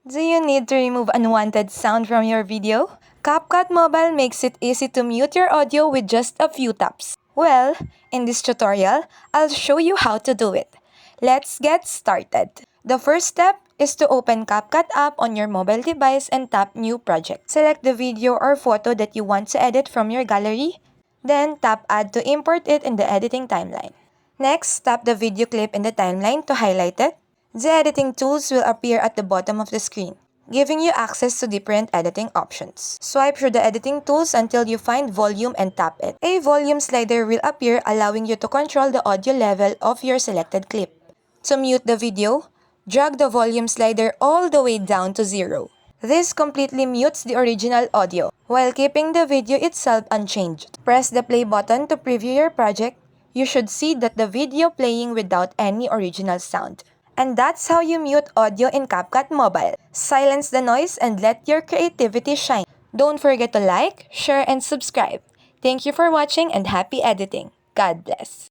Do you need to remove unwanted sound from your video? CapCut Mobile makes it easy to mute your audio with just a few taps. Well, in this tutorial, I'll show you how to do it. Let's get started. The first step is to open CapCut app on your mobile device and tap New Project. Select the video or photo that you want to edit from your gallery. Then tap Add to import it in the editing timeline. Next, tap the video clip in the timeline to highlight it. The editing tools will appear at the bottom of the screen, giving you access to different editing options. Swipe through the editing tools until you find volume and tap it. A volume slider will appear, allowing you to control the audio level of your selected clip. To mute the video, drag the volume slider all the way down to 0. This completely mutes the original audio, while keeping the video itself unchanged. Press the play button to preview your project. You should see that the video playing without any original sound. And that's how you mute audio in CapCut Mobile. Silence the noise and let your creativity shine. Don't forget to like, share, and subscribe. Thank you for watching and happy editing. God bless.